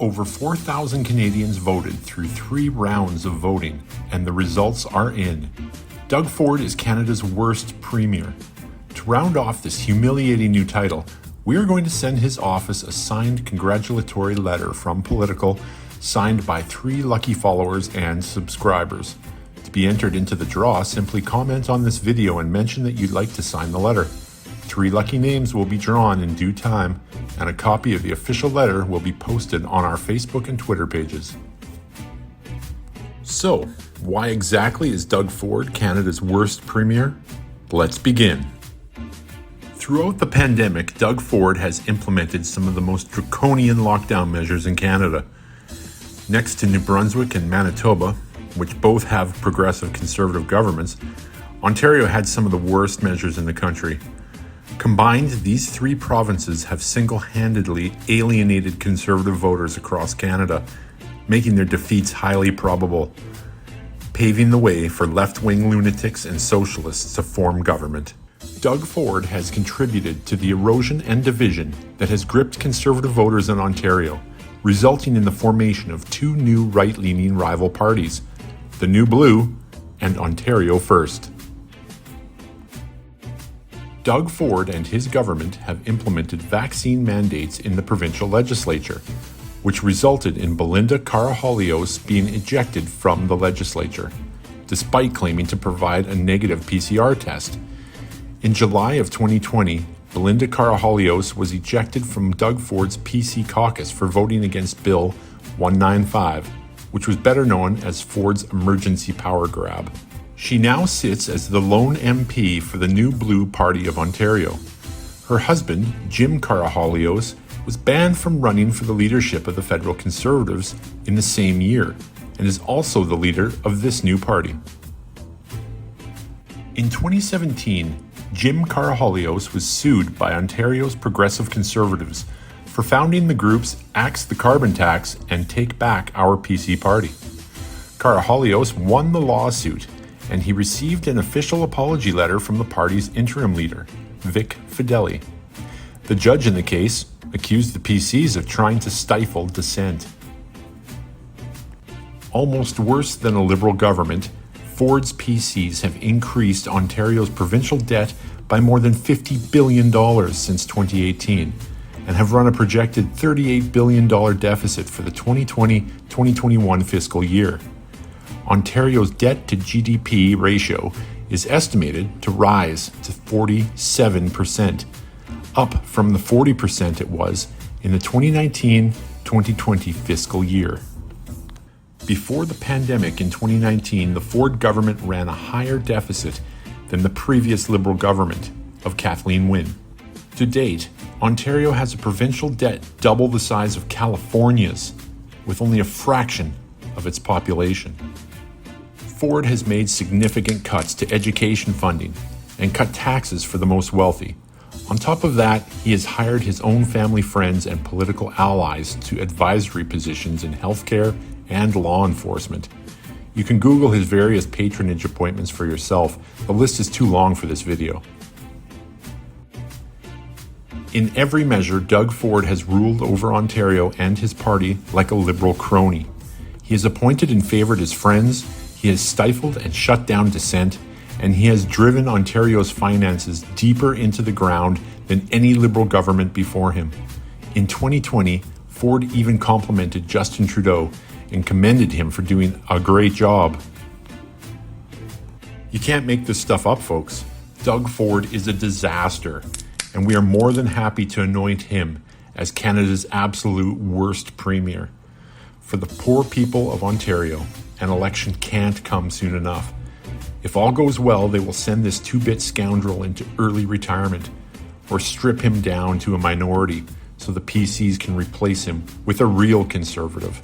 Over 4,000 Canadians voted through 3 rounds of voting, and the results are in. Doug Ford is Canada's worst premier. To round off this humiliating new title, we are going to send his office a signed congratulatory letter from Political, signed by 3 lucky followers and subscribers. To be entered into the draw, simply comment on this video and mention that you'd like to sign the letter. 3 lucky names will be drawn in due time, and a copy of the official letter will be posted on our Facebook and Twitter pages. So, why exactly is Doug Ford Canada's worst premier? Let's begin. Throughout the pandemic, Doug Ford has implemented some of the most draconian lockdown measures in Canada. Next to New Brunswick and Manitoba, which both have progressive conservative governments, Ontario had some of the worst measures in the country. Combined, these 3 provinces have single-handedly alienated conservative voters across Canada, making their defeats highly probable, paving the way for left-wing lunatics and socialists to form government. Doug Ford has contributed to the erosion and division that has gripped conservative voters in Ontario, resulting in the formation of 2 new right-leaning rival parties, the New Blue and Ontario First. Doug Ford and his government have implemented vaccine mandates in the provincial legislature, which resulted in Belinda Karahalios being ejected from the legislature, despite claiming to provide a negative PCR test. In July of 2020, Belinda Karahalios was ejected from Doug Ford's PC caucus for voting against Bill 195, which was better known as Ford's emergency power grab. She now sits as the lone MP for the New Blue Party of Ontario. Her husband, Jim Karahalios, was banned from running for the leadership of the Federal Conservatives in the same year, and is also the leader of this new party. In 2017, Jim Karahalios was sued by Ontario's Progressive Conservatives for founding the groups Axe the Carbon Tax and Take Back Our PC Party. Karahalios won the lawsuit, and he received an official apology letter from the party's interim leader, Vic Fedeli. The judge in the case accused the PCs of trying to stifle dissent. Almost worse than a Liberal government, Ford's PCs have increased Ontario's provincial debt by more than $50 billion since 2018 and have run a projected $38 billion deficit for the 2020-2021 fiscal year. Ontario's debt to GDP ratio is estimated to rise to 47%, up from the 40% it was in the 2019-2020 fiscal year. Before the pandemic in 2019, the Ford government ran a higher deficit than the previous Liberal government of Kathleen Wynne. To date, Ontario has a provincial debt double the size of California's, with only a fraction of its population. Ford has made significant cuts to education funding and cut taxes for the most wealthy. On top of that, he has hired his own family friends and political allies to advisory positions in healthcare and law enforcement. You can Google his various patronage appointments for yourself. The list is too long for this video. In every measure, Doug Ford has ruled over Ontario and his party like a Liberal crony. He has appointed and favoured his friends, he has stifled and shut down dissent, and he has driven Ontario's finances deeper into the ground than any Liberal government before him. In 2020, Ford even complimented Justin Trudeau and commended him for doing a great job. You can't make this stuff up, folks. Doug Ford is a disaster, and we are more than happy to anoint him as Canada's absolute worst premier. For the poor people of Ontario, an election can't come soon enough. If all goes well, they will send this 2-bit scoundrel into early retirement or strip him down to a minority so the PCs can replace him with a real conservative.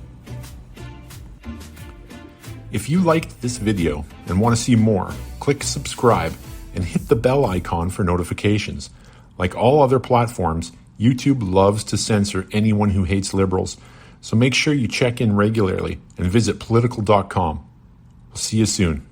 If you liked this video and want to see more, click subscribe and hit the bell icon for notifications. Like all other platforms, YouTube loves to censor anyone who hates liberals, so make sure you check in regularly and visit political.com. We'll see you soon.